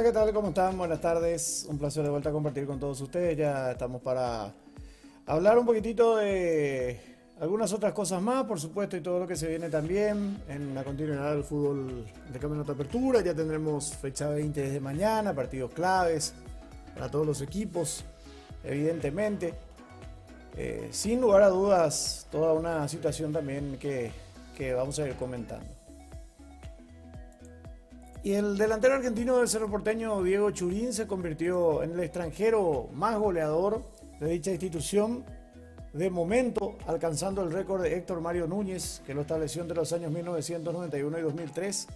¿qué tal? ¿Cómo están? Buenas tardes. Un placer de vuelta a compartir con todos ustedes. Ya estamos para hablar un poquitito de algunas otras cosas más, por supuesto, y todo lo que se viene también en la continuidad del fútbol de Campeonato de Apertura. Ya tendremos fecha 20 desde mañana, partidos claves para todos los equipos, evidentemente. Sin lugar a dudas, toda una situación también que vamos a ir comentando. Y el delantero argentino del Cerro Porteño, Diego Churín, se convirtió en el extranjero más goleador de dicha institución, de momento alcanzando el récord de Héctor Mario Núñez, que lo estableció entre los años 1991 y 2003,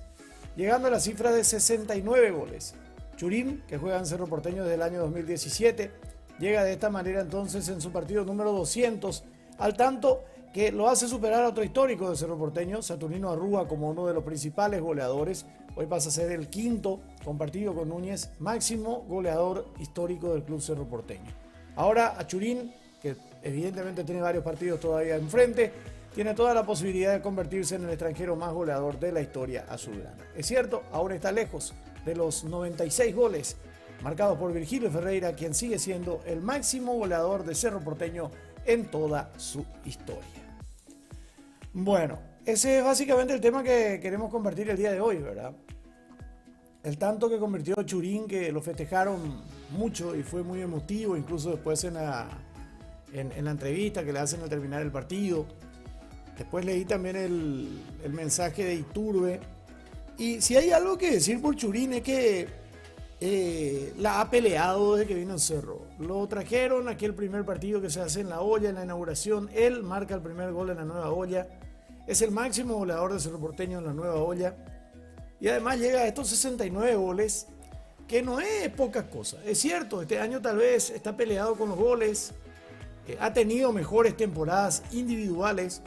llegando a la cifra de 69 goles. Churín, que juega en Cerro Porteño desde el año 2017, llega de esta manera entonces en su partido número 200, al tanto que lo hace superar a otro histórico de Cerro Porteño, Saturnino Arrúa, como uno de los principales goleadores. Hoy pasa a ser el quinto, compartido con Núñez, máximo goleador histórico del club Cerro Porteño. Ahora a Churín, que evidentemente tiene varios partidos todavía enfrente, tiene toda la posibilidad de convertirse en el extranjero más goleador de la historia azulgrana. Es cierto, aún está lejos de los 96 goles marcados por Virgilio Ferreira, quien sigue siendo el máximo goleador de Cerro Porteño en toda su historia. Bueno, ese es básicamente el tema que queremos compartir el día de hoy, ¿verdad? El tanto que convirtió Churín, que lo festejaron mucho y fue muy emotivo, incluso después en la entrevista que le hacen al terminar el partido. Después leí también el mensaje de Iturbe. Y si hay algo que decir por Churín es que la ha peleado desde que vino en Cerro. Lo trajeron aquel primer partido que se hace en La Olla, en la inauguración. Él marca el primer gol en la Nueva Olla. Es el máximo goleador de Cerro Porteño en la Nueva Olla. Y además llega a estos 69 goles, que no es poca cosa. Es cierto, este año tal vez está peleado con los goles. Ha tenido mejores temporadas individuales.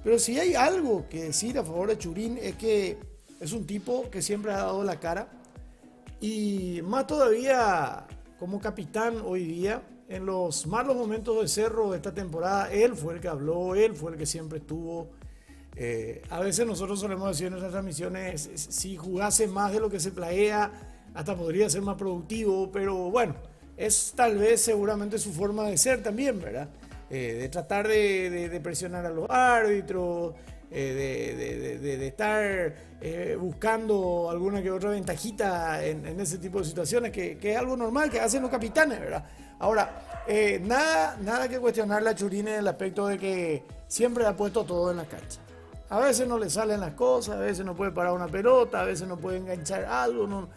Pero si hay algo que decir a favor de Churín es que es un tipo que siempre ha dado la cara. Y más todavía como capitán hoy día, en los malos momentos de Cerro de esta temporada, él fue el que habló, él fue el que siempre estuvo. A veces nosotros solemos decir en nuestras transmisiones, si jugase más de lo que se planea, hasta podría ser más productivo, pero bueno, es tal vez seguramente su forma de ser también, ¿verdad? De tratar de presionar a los árbitros, de estar buscando alguna que otra ventajita en ese tipo de situaciones, que es algo normal que hacen los capitanes, ¿verdad? Ahora, nada que cuestionarle a Churín en el aspecto de que siempre ha puesto todo en la cancha. A veces no le salen las cosas, a veces no puede parar una pelota, a veces no puede enganchar algo,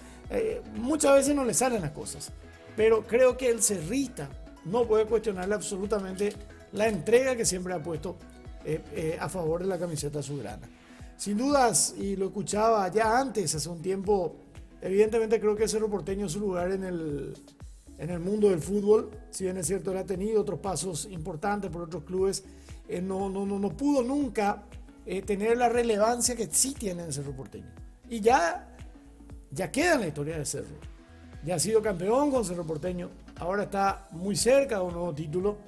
muchas veces no le salen las cosas. Pero creo que el cerrista no puede cuestionarle absolutamente la entrega que siempre ha puesto a favor de la camiseta azulgrana. Sin dudas, y lo escuchaba ya antes, hace un tiempo, evidentemente creo que el Cerro Porteño es su lugar en el mundo del fútbol. Si bien es cierto, él ha tenido otros pasos importantes por otros clubes, no pudo nunca tener la relevancia que sí tiene el Cerro Porteño. Y ya queda en la historia de Cerro. Ya ha sido campeón con Cerro Porteño, ahora está muy cerca de un nuevo título.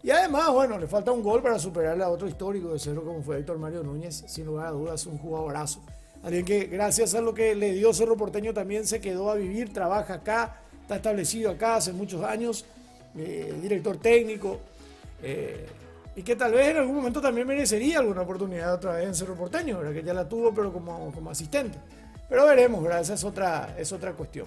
Y además, bueno, le falta un gol para superarle a otro histórico de Cerro como fue Héctor Mario Núñez, sin lugar a dudas, un jugadorazo. Alguien que gracias a lo que le dio Cerro Porteño también se quedó a vivir, trabaja acá, está establecido acá hace muchos años, director técnico, y que tal vez en algún momento también merecería alguna oportunidad otra vez en Cerro Porteño, ¿verdad? Que ya la tuvo pero como asistente. Pero veremos, ¿verdad? Esa es otra cuestión.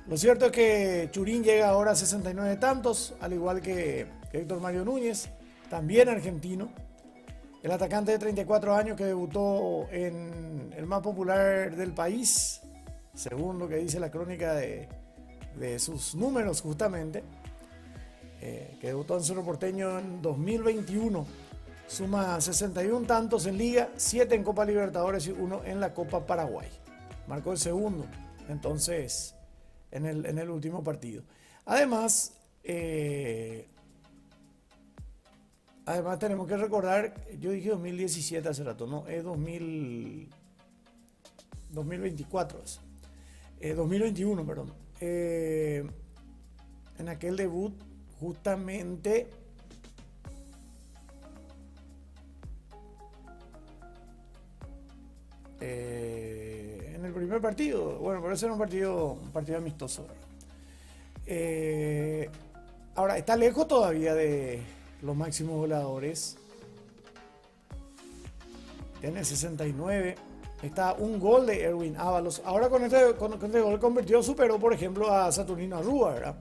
Lo cierto es que Churín llega ahora a 69 tantos, al igual que Héctor Mario Núñez, también argentino. El atacante de 34 años que debutó en el más popular del país, según lo que dice la crónica de sus números justamente, que debutó en Cerro Porteño en 2021. Suma 61 tantos en Liga, 7 en Copa Libertadores y 1 en la Copa Paraguay. Marcó el segundo, entonces, en el último partido. Además tenemos que recordar, yo dije 2017 hace rato, no, es 2024, 2021, perdón. En aquel debut, justamente, en el primer primer partido. Bueno, pero ese era un partido amistoso. Ahora, está lejos todavía de los máximos goleadores. Tiene 69. Está un gol de Erwin Ábalos. Ahora con este gol convirtió, superó por ejemplo a Saturnino Arrua, ¿verdad?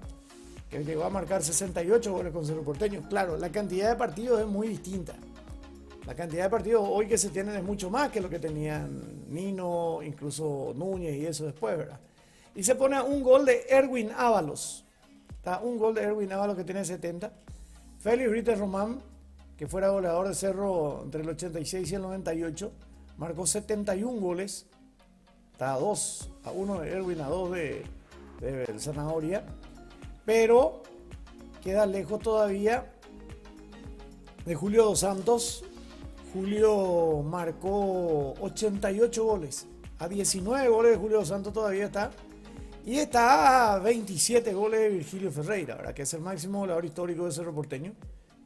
Que llegó a marcar 68 goles con Cerro Porteño. Claro, la cantidad de partidos es muy distinta. La cantidad de partidos hoy que se tienen es mucho más que lo que tenían Nino, incluso Núñez y eso después, ¿verdad? Y se pone un gol de Erwin Ábalos. Está un gol de Erwin Ábalos que tiene 70. Félix Brites Román, que fuera goleador de Cerro entre el 86 y el 98, marcó 71 goles. Está a 2, a 1 de Erwin, a 2 de Zanahoria. Pero queda lejos todavía de Julio Dos Santos. Julio marcó 88 goles. A 19 goles de Julio Dos Santos todavía está. Y está a 27 goles de Virgilio Ferreira, ¿verdad? Que es el máximo goleador histórico de Cerro Porteño.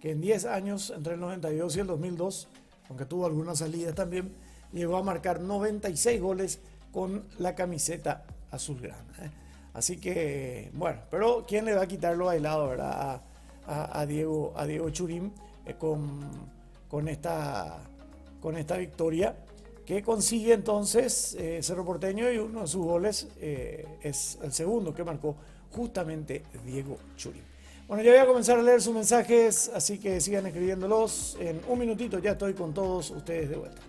Que en 10 años, entre el 92 y el 2002, aunque tuvo algunas salidas también, llegó a marcar 96 goles con la camiseta azulgrana. Así que, bueno, pero ¿quién le va a quitar lo bailado, verdad? A Diego Churín con esta victoria que consigue entonces Cerro Porteño, y uno de sus goles es el segundo que marcó justamente Diego Churín. Bueno, ya voy a comenzar a leer sus mensajes, así que sigan escribiéndolos. En un minutito ya estoy con todos ustedes de vuelta.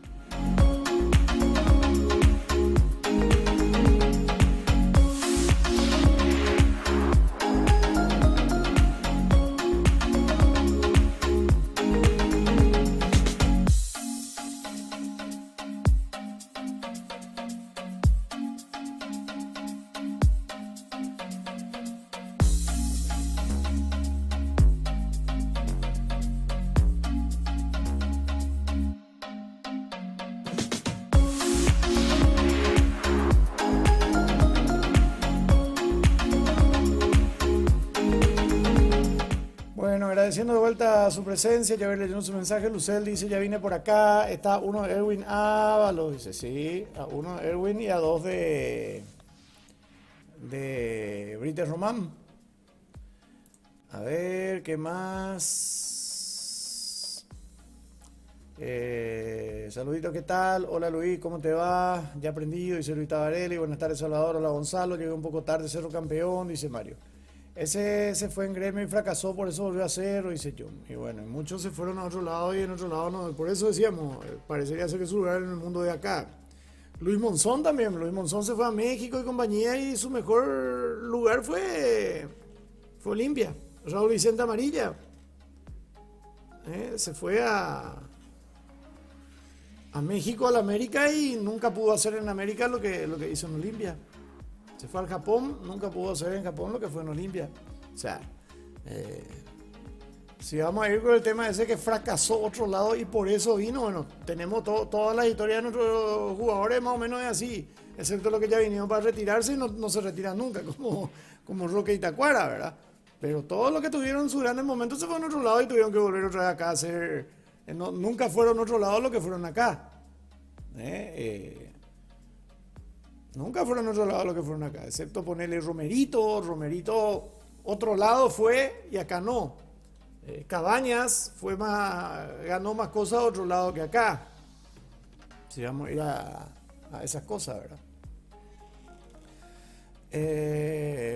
Agradeciendo de vuelta su presencia, ya haber leído su mensaje. Lucel dice, ya vine por acá. Está uno de Erwin Ábalos, dice, sí, a uno de Erwin y a dos de Brites Román. A ver, ¿qué más? Saludito, ¿qué tal? Hola Luis, ¿cómo te va? Ya aprendido, dice Luis Tabarelli. Buenas tardes, Salvador. Hola Gonzalo, llegué un poco tarde, Cerro campeón, dice Mario. Ese se fue en Gremio y fracasó, por eso volvió a Cerro, dice yo. Y bueno, muchos se fueron a otro lado y en otro lado no. Por eso decíamos, parecería ser que su lugar en el mundo de acá. Luis Monzón también, Luis Monzón se fue a México y compañía y su mejor lugar fue Olimpia. Raúl Vicente Amarilla. Se fue a México, a la América, y nunca pudo hacer en América lo que hizo en Olimpia. Se fue al Japón, nunca pudo hacer en Japón lo que fue en Olimpia. O sea, si vamos a ir con el tema ese que fracasó otro lado y por eso vino, bueno, tenemos todas las historias de nuestros jugadores más o menos es así, excepto lo que ya vinieron para retirarse y no se retiran nunca, como Roque y Tacuara, ¿verdad? Pero todos los que tuvieron sus grandes momentos se fueron a otro lado y tuvieron que volver otra vez acá a hacer, nunca fueron a otro lado lo que fueron acá. Nunca fueron a otro lado lo que fueron acá, excepto ponerle Romerito, otro lado fue y acá no. Cabañas ganó más cosas a otro lado que acá. Si vamos a ir a esas cosas, ¿verdad?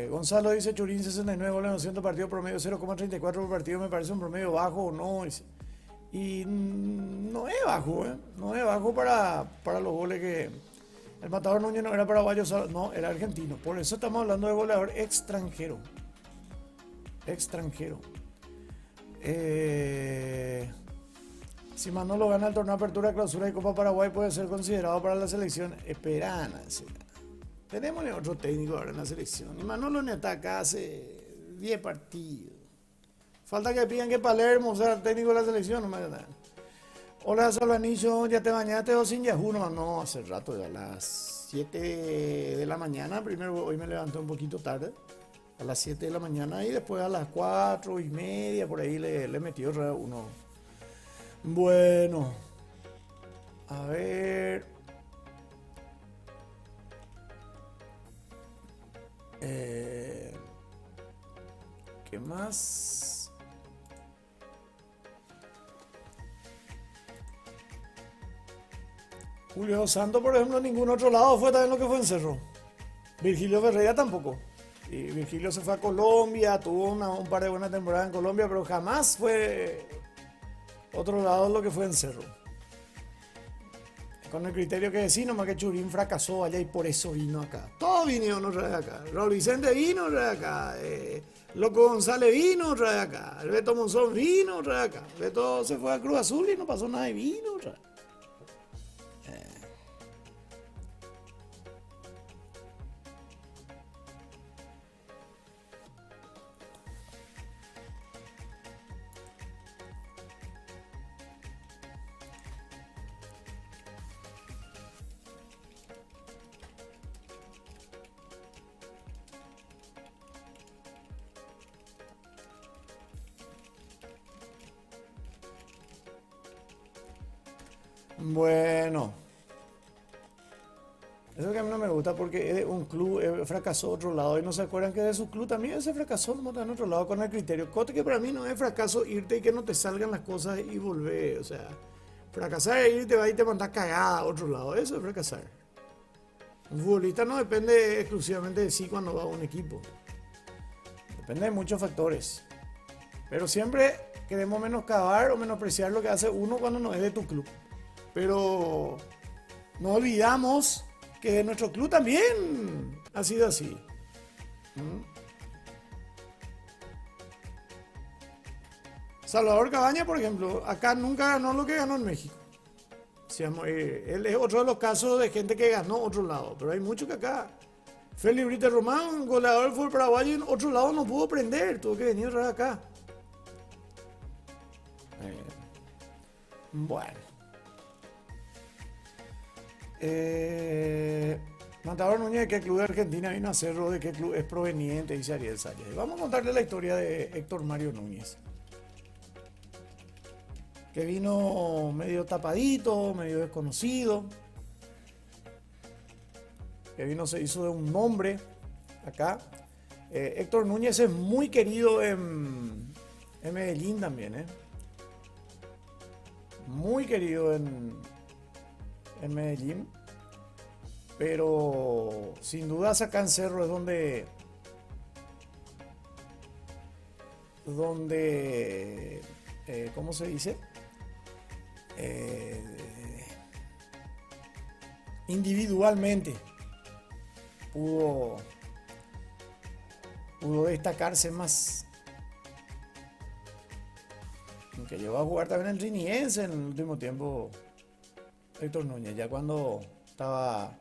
Gonzalo dice, Churín 69 goles en 200 partidos, promedio 0,34 por partido, me parece un promedio bajo o no. Y no es bajo, no es bajo para los goles que... El Matador Núñez no era paraguayo, no, era argentino. Por eso estamos hablando de goleador extranjero. Si Manolo gana el torneo de Apertura, Clausura y Copa Paraguay, puede ser considerado para la selección. Esperana. Tenemos otro técnico ahora en la selección. Y Manolo ni está acá hace 10 partidos. Falta que pidan que Palermo sea el técnico de la selección. No me da. Hola Salvanillo, ¿ya te bañaste o sin Yahoo? No, hace rato, ya a las 7 de la mañana. Primero hoy me levanté un poquito tarde, a las 7 de la mañana, y después a las 4:30 por ahí le metí uno. Bueno, a ver. más. Julio Dos Santos, por ejemplo, en ningún otro lado fue también lo que fue en Cerro. Virgilio Ferreira tampoco. Y Virgilio se fue a Colombia, tuvo un par de buenas temporadas en Colombia, pero jamás fue otro lado lo que fue en Cerro. Con el criterio que decía, nomás que Churín fracasó allá y por eso vino acá. Todos vinieron otra vez acá. Raúl Vicente vino otra vez acá. Loco González vino otra vez acá. El Beto Monzón vino otra vez acá. Beto se fue a Cruz Azul y no pasó nada y vino otra vez. Bueno, eso que a mí no me gusta porque un club fracasó otro lado y no se acuerdan que de su club también se fracasó en otro lado con el criterio. Cosa que para mí no es fracaso irte y que no te salgan las cosas y volver. O sea, fracasar es irte va y te mandas cagada a otro lado. Eso es fracasar. Un futbolista no depende exclusivamente de sí cuando va a un equipo. Depende de muchos factores. Pero siempre queremos menoscabar o menospreciar lo que hace uno cuando no es de tu club. Pero no olvidamos que nuestro club también ha sido así. Salvador Cabaña, por ejemplo, acá nunca ganó lo que ganó en México. Él es otro de los casos de gente que ganó otro lado, pero hay muchos que acá. Félix Brite Román, goleador del fútbol paraguayo, en otro lado no pudo prender, tuvo que venir otra vez acá. Bueno. Matador Núñez, ¿de qué club de Argentina vino a Cerro? ¿De qué club es proveniente? Dice Ariel Salles. Vamos a contarle la historia de Héctor Mario Núñez. Que vino medio tapadito, medio desconocido. Que vino, se hizo de un nombre acá. Héctor Núñez es muy querido en Medellín también, muy querido en Medellín, pero sin dudas acá en Cerro es donde ¿cómo se dice? Individualmente pudo destacarse más. Aunque llegó a jugar también en Triniense en el último tiempo Héctor Núñez, ya cuando estaba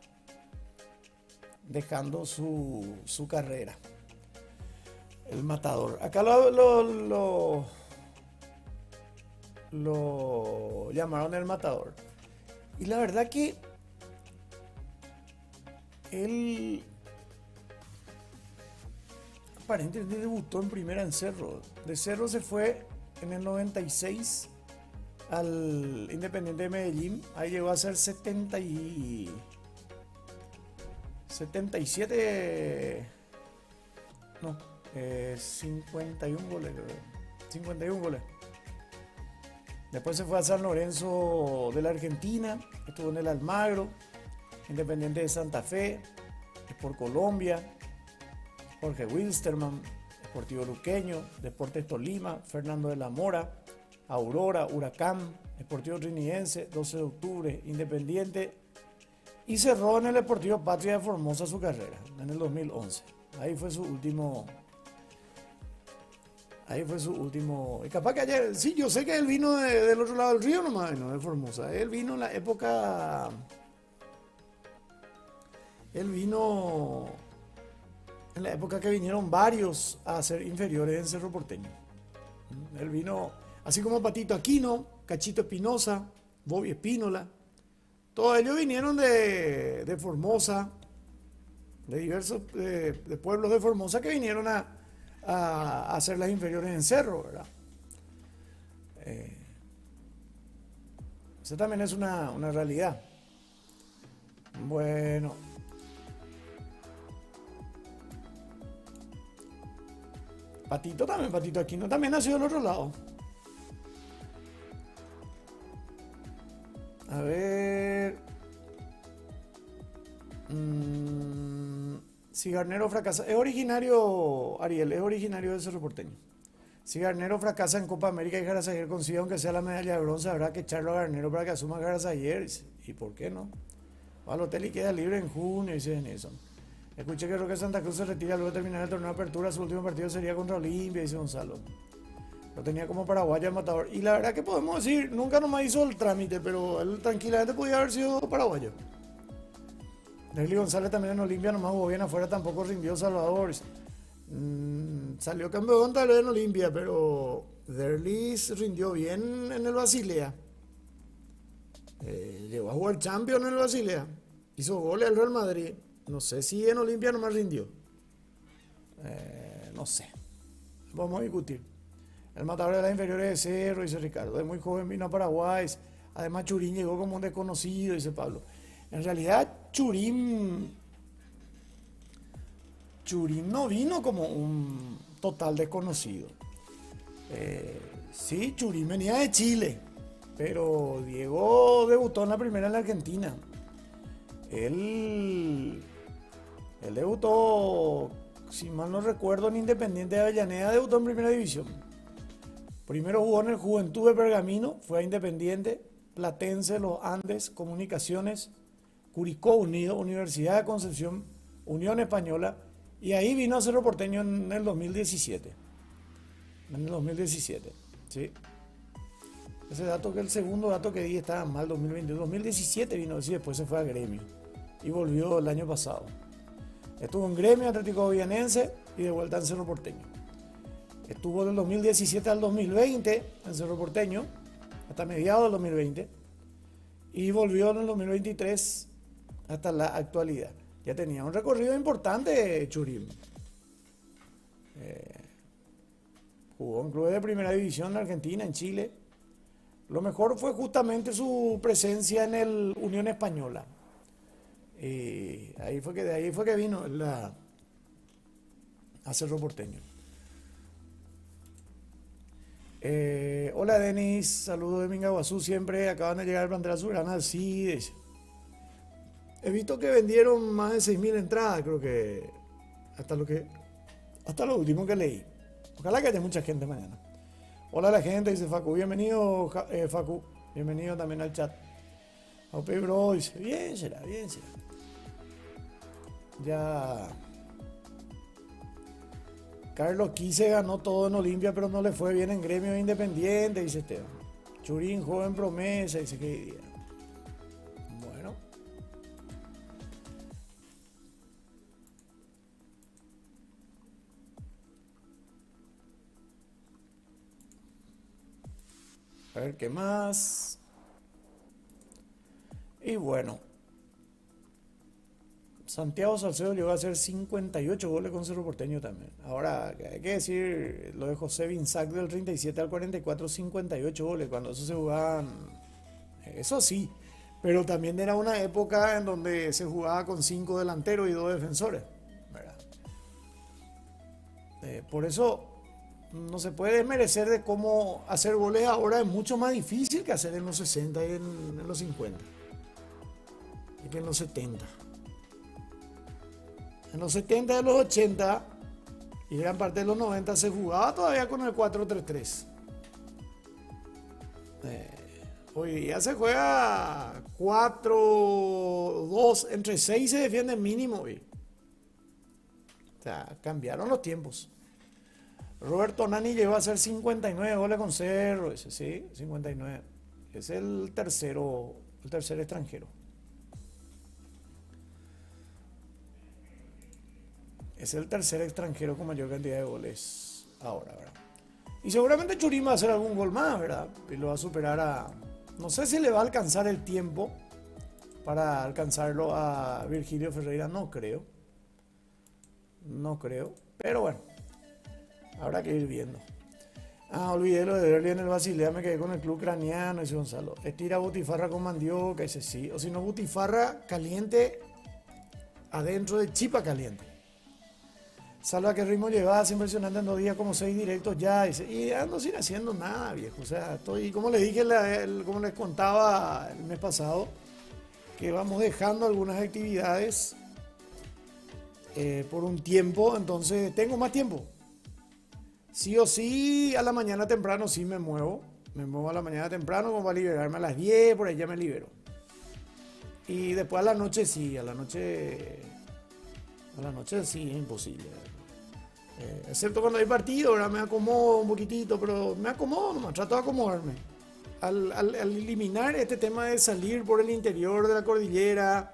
dejando su carrera. El Matador. Acá lo llamaron el Matador. Y la verdad que él aparentemente debutó en primera en Cerro. De Cerro se fue en el 96 al Independiente de Medellín. Ahí llegó a ser 77, no, 51 goles, 51 goles. Después se fue a San Lorenzo de la Argentina, estuvo en el Almagro, Independiente de Santa Fe, Sport Colombia, Jorge Wilstermann, Deportivo Luqueño, Deportes Tolima, Fernando de la Mora, Aurora, Huracán, Deportivo Trinidense, 12 de octubre, Independiente, y cerró en el Deportivo Patria de Formosa su carrera en el 2011. Ahí fue su último. Y capaz que ayer, sí, yo sé que él vino del otro lado del río nomás, no de Formosa. Él vino en la época. Él vino en la época que vinieron varios a ser inferiores en Cerro Porteño. Él vino, así como Patito Aquino, Cachito Espinosa, Bobby Espínola. Todos ellos vinieron de Formosa, de diversos de pueblos de Formosa que vinieron a hacer las inferiores en Cerro, ¿verdad? Eso también es una realidad. Bueno. Patito también, Patito Aquino también nació del otro lado. A ver. Si Garnero fracasa. Es originario, Ariel, es originario de Cerro Porteño. Si Garnero fracasa en Copa América y Garasayer consigue aunque sea la medalla de bronce, habrá que echarlo a Garnero para que asuma Garasayer. ¿Y por qué no? Balotelli queda libre en junio, dice Nelson. Escuché que Roque Santa Cruz se retira luego de terminar el torneo de apertura. Su último partido sería contra Olimpia, dice Gonzalo. Lo tenía como paraguayo el matador. Y la verdad que podemos decir, nunca nomás hizo el trámite, pero él tranquilamente podía haber sido paraguayo. Derly González también en Olimpia, nomás jugó bien afuera, tampoco rindió Salvador. Salió campeón tal vez en Olimpia, pero Derly rindió bien en el Basilea. Llegó a jugar Champions en el Basilea. Hizo goles al Real Madrid. No sé si en Olimpia nomás rindió. No sé. Vamos a discutir. El matador de las inferiores de Cerro, dice Ricardo. De muy joven vino a Paraguay. Además Churín llegó como un desconocido, dice Pablo. En realidad Churín no vino como un total desconocido. Sí, Churín venía de Chile, pero Diego debutó en la primera en la Argentina. Él debutó, si mal no recuerdo, en Independiente de Avellaneda, debutó en primera división. Primero jugó en el Juventud de Pergamino, fue a Independiente, Platense, Los Andes, Comunicaciones, Curicó Unido, Universidad de Concepción, Unión Española, y ahí vino a Cerro Porteño en el 2017. En el 2017, ¿sí? Ese dato, que el segundo dato que di estaba mal, 2021. 2017 vino, sí, después se fue a Gremio y volvió el año pasado. Estuvo en Gremio, Atlético Goianense y de vuelta en Cerro Porteño. Estuvo del 2017 al 2020 en Cerro Porteño, hasta mediados del 2020, y volvió en el 2023 hasta la actualidad. Ya tenía un recorrido importante Churín. Jugó en clubes de primera división en Argentina, en Chile. Lo mejor fue justamente su presencia en el Unión Española. De ahí fue que vino a Cerro Porteño. Hola Denis, saludos de Mingaguazú siempre. Acaban de llegar al plantel azulgrana, sí. He visto que vendieron más de 6.000 entradas, creo que hasta lo último que leí. Ojalá que haya mucha gente mañana. Hola a la gente, dice Facu. Bienvenido, Facu. Bienvenido también al chat. Aupe Bro dice, bien será. Ya. Carlos Quise ganó todo en Olimpia, pero no le fue bien en Gremio Independiente, dice Esteban. Churín, joven promesa, dice que diría. Bueno. A ver qué más. Y bueno. Santiago Salcedo llegó a hacer 58 goles con Cerro Porteño también. Ahora, hay que decir lo de José Binsac del 37 al 44, 58 goles. Cuando eso se jugaban, eso sí. Pero también era una época en donde se jugaba con 5 delanteros y 2 defensores, ¿verdad? Por eso no se puede desmerecer de cómo hacer goles ahora. Es mucho más difícil que hacer en los 60 y en los 50. Y que en los 70. En los 70 y los 80 y gran parte de los 90 se jugaba todavía con el 4-3-3. Hoy día se juega 4-2, entre 6 se defiende mínimo. O sea, cambiaron los tiempos. Roberto Nani llegó a hacer 59 goles con Cerro, ese sí, 59. Es el tercer extranjero. Es el tercer extranjero con mayor cantidad de goles ahora, ¿verdad? Y seguramente Churín va a hacer algún gol más, ¿verdad? Y lo va a superar a... No sé si le va a alcanzar el tiempo para alcanzarlo a Virgilio Ferreira, no creo. Pero bueno, habrá que ir viendo. Olvidé lo de Derly en el Basilea, me quedé con el club ucraniano, dice Gonzalo. Estira butifarra con mandioca, dice sí. O si no, butifarra caliente adentro de chipa caliente. Salva que ritmo llevas, impresionante en 2 días, como 6 directos ya. Y ando sin haciendo nada, viejo. O sea, estoy, como les dije, como les contaba el mes pasado, que vamos dejando algunas actividades por un tiempo, entonces tengo más tiempo. Sí o sí, a la mañana temprano sí me muevo. Me muevo a la mañana temprano como para liberarme a las 10, por ahí ya me libero. Y después a la noche sí, a la noche sí es imposible. Excepto cuando hay partido, ahora me acomodo un poquitito, pero me acomodo nomás, trato de acomodarme. Al eliminar este tema de salir por el interior de la cordillera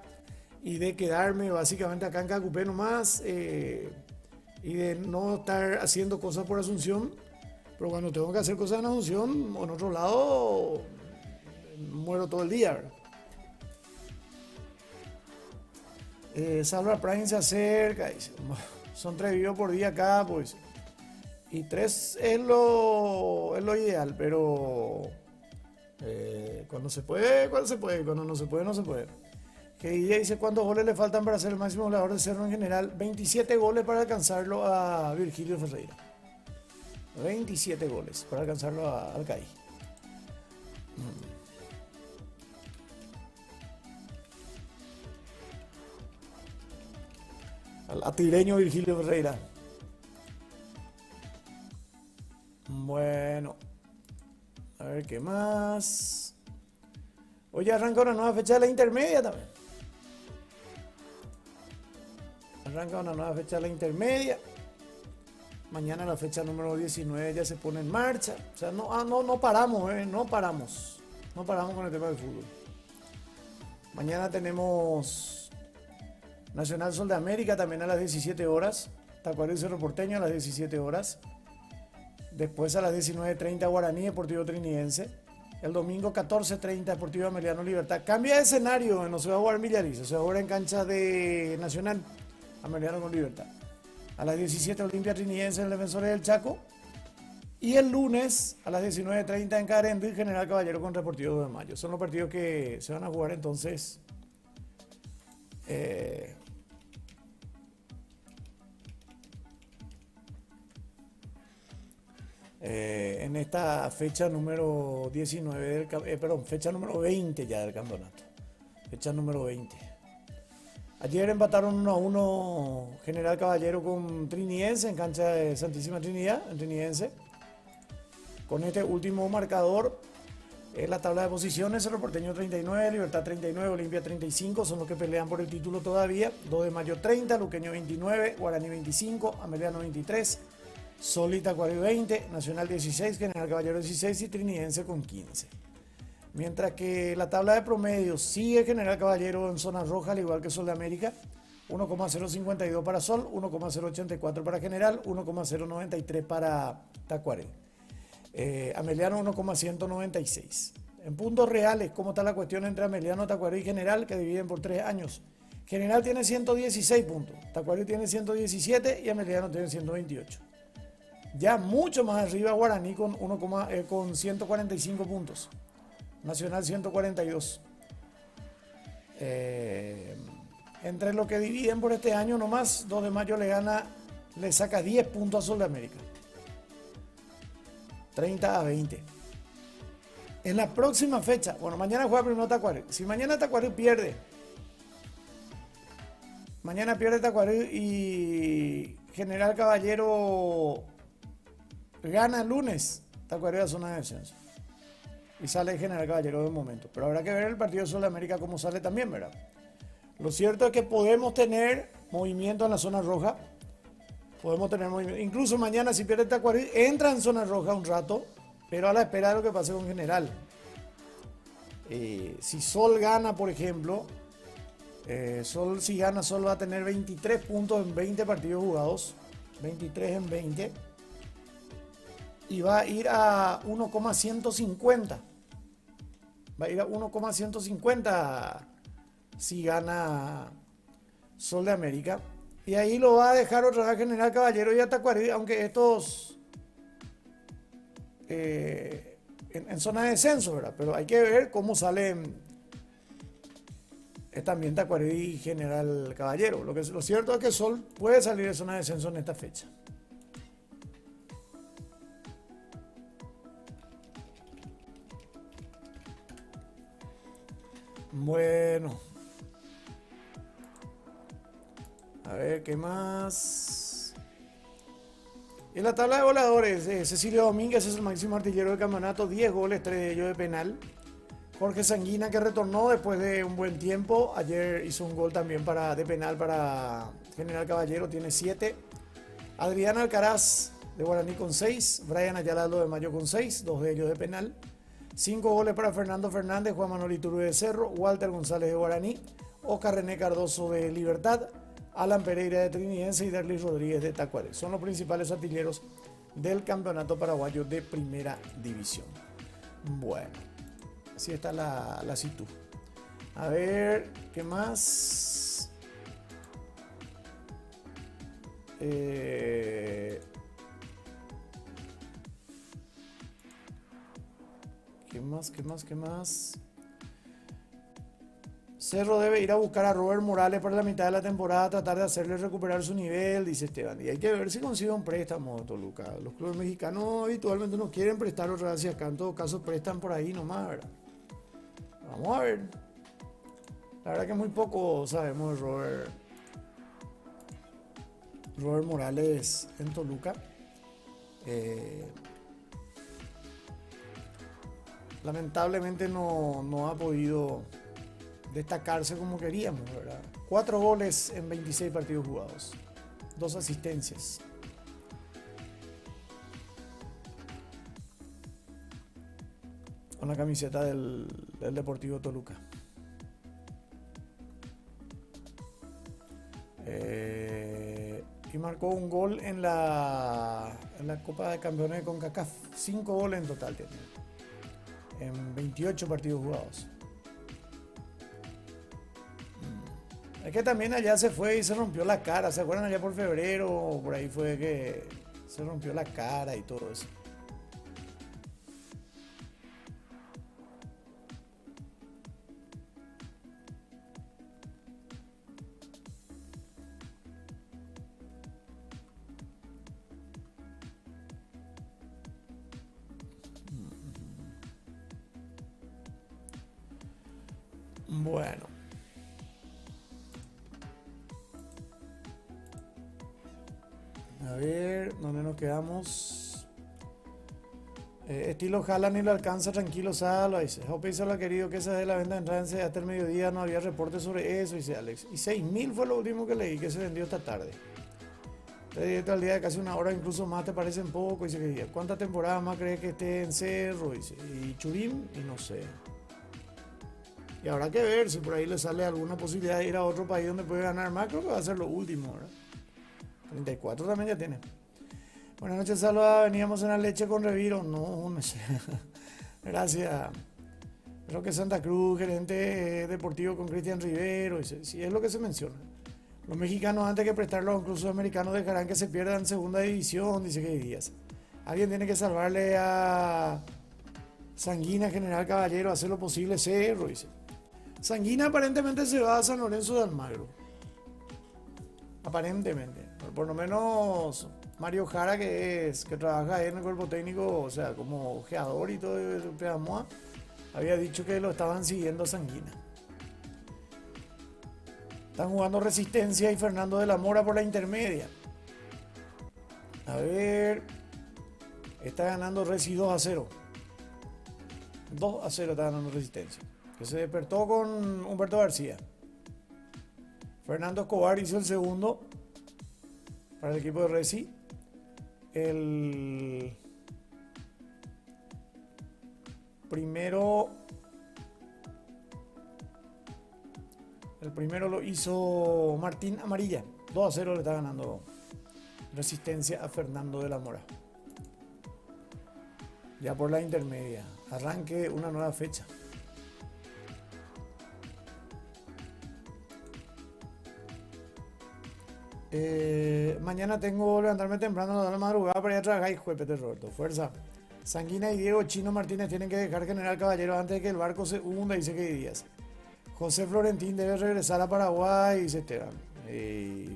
y de quedarme básicamente acá en Cacupé nomás, y de no estar haciendo cosas por Asunción, pero cuando tengo que hacer cosas en Asunción o en otro lado, muero todo el día, ¿verdad? Salva Prime se acerca, dice, son 3 videos por día acá, pues. Y 3 es lo ideal, pero cuando se puede, cuando no se puede, no se puede. Que dice cuántos goles le faltan para ser el máximo goleador de Cerro en general. 27 goles para alcanzarlo a Virgilio Ferreira. 27 goles para alcanzarlo al CAI. Al atireño Virgilio Ferreira. Bueno, a ver qué más. Hoy arranca una nueva fecha de la intermedia también. Arranca una nueva fecha de la intermedia. Mañana la fecha número 19 ya se pone en marcha. O sea, no paramos, no paramos. No paramos con el tema del fútbol. Mañana tenemos Nacional Sol de América también a las 17 horas. Tacuarí Cerro Porteño a las 17 horas. Después a las 19:30 Guaraní Deportivo Trinidense. El domingo 14:30 Deportivo Ameliano Libertad. Cambia de escenario, no se va a jugar en Villariza, se va a jugar en cancha de Nacional. Ameliano con Libertad. A las 17 Olimpia Trinidense en el Defensores del Chaco. Y el lunes a las 19:30 en Carendí General Caballero con Deportivo 2 de Mayo. Son los partidos que se van a jugar entonces en esta fecha número 19 fecha número 20 ya del campeonato. Fecha número 20. Ayer empataron 1-1 General Caballero con Trinidense en cancha de Santísima Trinidad, en Trinidense. Con este último marcador, en la tabla de posiciones, Cerro Porteño 39, Libertad 39, Olimpia 35, son los que pelean por el título todavía. 2 de Mayo 30, Luqueño 29, Guaraní 25, Ameliano 23, Sol y Tacuarí 20, Nacional 16, General Caballero 16 y Trinidense con 15. Mientras que la tabla de promedios sigue General Caballero en zona roja, al igual que Sol de América. 1,052 para Sol, 1,084 para General, 1,093 para Tacuarí. Ameliano 1,196. En puntos reales, ¿cómo está la cuestión entre Ameliano, Tacuarí y General, que dividen por 3 años? General tiene 116 puntos, Tacuarí tiene 117 y Ameliano tiene 128. Ya mucho más arriba Guaraní con 145 puntos. Nacional 142. Entre lo que dividen por este año nomás, 2 de Mayo le saca 10 puntos a Sol de América. 30-20. En la próxima fecha, bueno, mañana juega primero Tacuarí. Si mañana Tacuarí pierde, mañana pierde Tacuarí y General Caballero gana el lunes, Tacuarí a zona de descenso. Y sale General Caballero de momento. Pero habrá que ver el partido de Sol de América cómo sale también, ¿verdad? Lo cierto es que podemos tener movimiento en la zona roja. Podemos tener movimiento. Incluso mañana, si pierde Tacuarí, entra en zona roja un rato, pero a la espera de lo que pase con General. Si Sol gana, por ejemplo, si gana, Sol va a tener 23 puntos en 20 partidos jugados. 23 en 20. Y va a ir a 1,150. Va a ir a 1,150 si gana Sol de América. Y ahí lo va a dejar otra vez General Caballero y a Tacuarí, aunque estos en zona de descenso, ¿verdad? Pero hay que ver cómo salen es también Tacuarí y General Caballero. Lo cierto es que Sol puede salir de zona de descenso en esta fecha. Bueno. A ver, ¿qué más? En la tabla de goleadores, Cecilio Domínguez es el máximo artillero del campeonato, 10 goles, 3 de ellos de penal. Jorge Sanguina, que retornó después de un buen tiempo, ayer hizo un gol también de penal para General Caballero, tiene 7. Adrián Alcaraz de Guaraní con 6, Brian Ayala de Mayo con 6, 2 de ellos de penal. 5 goles para Fernando Fernández, Juan Manuel Iturbe de Cerro, Walter González de Guaraní, Oscar René Cardoso de Libertad, Alan Pereira de Trinidense y Derlis Rodríguez de Tacuaré. Son los principales artilleros del campeonato paraguayo de primera división. Bueno, así está la situ. A ver, ¿qué más? ¿Qué más? Cerro debe ir a buscar a Robert Morales para la mitad de la temporada, tratar de hacerle recuperar su nivel, dice Esteban. Y hay que ver si consigue un préstamo, Toluca. Los clubes mexicanos habitualmente no quieren prestar otra vez acá. En todo caso, prestan por ahí nomás, ¿verdad? Vamos a ver. La verdad que muy poco sabemos de Robert Morales en Toluca. Lamentablemente no ha podido destacarse como queríamos, ¿verdad? 4 goles en 26 partidos jugados, 2 asistencias. Con la camiseta del Deportivo Toluca. Y marcó un gol en la Copa de Campeones de CONCACAF. 5 goles en total tiene, en 28 partidos jugados. Es que también allá se fue y se rompió la cara. ¿Se acuerdan allá por febrero? Por ahí fue que se rompió la cara y todo eso. Bueno. A ver, ¿dónde nos quedamos? Estilo Haaland y lo alcanza tranquilo, Salo. Dice, Jope hizo lo querido que se dé la venta de entrada hasta el mediodía, no había reportes sobre eso, dice Alex. Y 6.000 fue lo último que leí que se vendió esta tarde. Directo al día de casi una hora, incluso más, te parecen poco. Dice que ¿cuántas temporadas más crees que esté en Cerro? Dice, y Churín, y no sé. Y habrá que ver si por ahí le sale alguna posibilidad de ir a otro país donde puede ganar más. Creo que va a ser lo último, ¿verdad? 34 también ya tiene. Buenas noches, Salva. Veníamos en la leche con Reviro. No sé. Gracias. Creo que Santa Cruz, gerente deportivo con Cristian Rivero. Si es lo que se menciona. Los mexicanos, antes que prestarlo a un club sudamericano, dejarán que se pierda en segunda división. Dice que Díaz. Alguien tiene que salvarle a Sanguina, General Caballero, hacer lo posible. Cerro, dice. Sanguina aparentemente se va a San Lorenzo de Almagro. Aparentemente. Por lo menos Mario Jara, que trabaja ahí en el cuerpo técnico, o sea, como ojeador y todo de Pedamoa, había dicho que lo estaban siguiendo a Sanguina. Están jugando Resistencia y Fernando de la Mora por la intermedia. A ver. Está ganando Resi 2-0. 2-0 está ganando Resistencia. Que se despertó con Humberto García. Fernando Escobar hizo el segundo para el equipo de Resi. El primero lo hizo Martín Amarilla. 2-0 le está ganando Resistencia a Fernando de la Mora. Ya por la intermedia. Arranque una nueva fecha. Mañana tengo que levantarme temprano a la madrugada para ir a trabajar. Hijo de Peter Roberto, fuerza. Sanguina y Diego Chino Martínez tienen que dejar General Caballero antes de que el barco se hunda, dice que Díaz. José Florentín debe regresar a Paraguay, dice Esteban.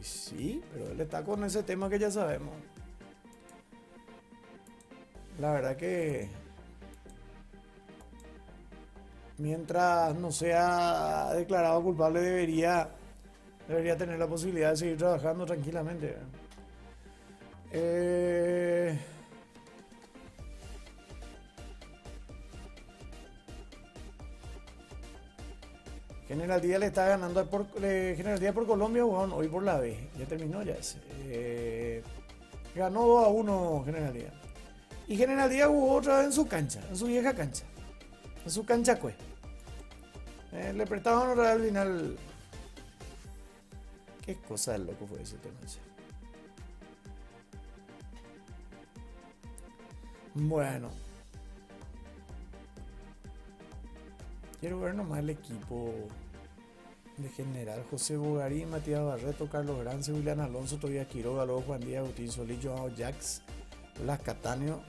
Sí, pero él está con ese tema que ya sabemos. La verdad que mientras no sea declarado culpable debería tener la posibilidad de seguir trabajando tranquilamente. General Díaz le está ganando General Díaz por Colombia, bueno, hoy por la B. Ya terminó ya ese. Ganó 2-1 General Díaz. Y General Díaz jugó otra vez en su cancha, en su vieja cancha. En su cancha cue. Le prestaban otra vez al final. Qué cosa de loco fue ese tema. Bueno. Quiero ver nomás el equipo de General: José Bogarín, Matías Barreto, Carlos Grance, William Alonso, Tobias Quiroga, luego Juan Díaz, Agustín Solís, Joao Jax, Blas Cataneo,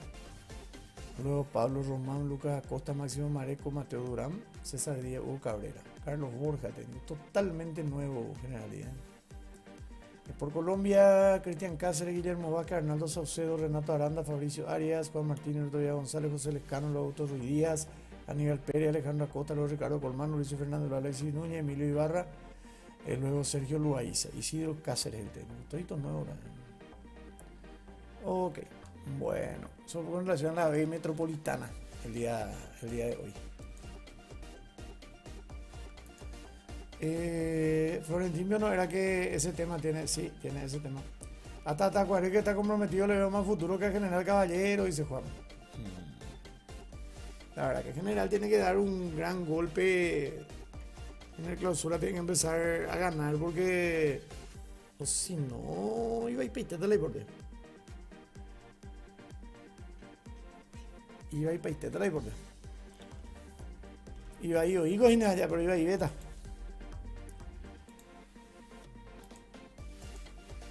luego Pablo Román, Lucas Acosta, Máximo Mareco, Mateo Durán, César Díaz, Hugo Cabrera, Carlos Borja, totalmente nuevo Generalidad. Por Colombia: Cristian Cáceres, Guillermo Vaca, Arnaldo Saucedo, Renato Aranda, Fabricio Arias, Juan Martínez, Tobias González, José Lescano, Luego Autos Ruiz Díaz, Aníbal Pérez, Alejandro Acosta, luego Ricardo Colmán, Mauricio Fernández, Alexis Núñez, Emilio Ibarra, luego Sergio Luaiza, Isidro Cáceres, el técnico. Todito nuevo. Ok, bueno, eso fue en relación a la B metropolitana el día de hoy. Florentino no era que ese tema tiene, sí, tiene ese tema. Hasta Tacuaré, que está comprometido, le veo más futuro que a General Caballero, dice Juan. La verdad que General tiene que dar un gran golpe en el clausura, tiene que empezar a ganar, porque o si no iba a ir peitete la importe. Iba a ir peitete la importe. Iba a ir oígos y nada ya, pero iba a ir beta.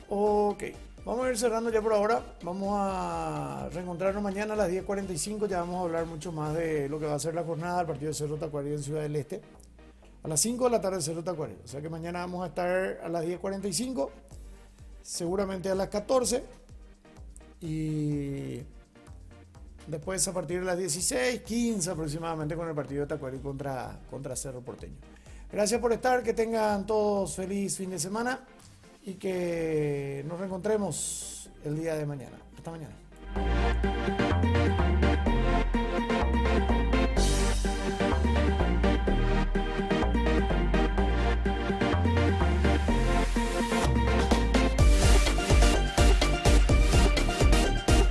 Ok, vamos a ir cerrando ya por ahora. Vamos a reencontrarnos mañana a las 10:45. Ya vamos a hablar mucho más de lo que va a ser la jornada del partido de Cerro Tacuarí en Ciudad del Este. A las 5 de la tarde Cerro Tacuarí. O sea que mañana vamos a estar a las 10:45. Seguramente a las 14. Y después a partir de las 16:15 aproximadamente con el partido de Tacuarí contra Cerro Porteño. Gracias por estar. Que tengan todos feliz fin de semana. Y que nos reencontremos el día de mañana. Hasta mañana.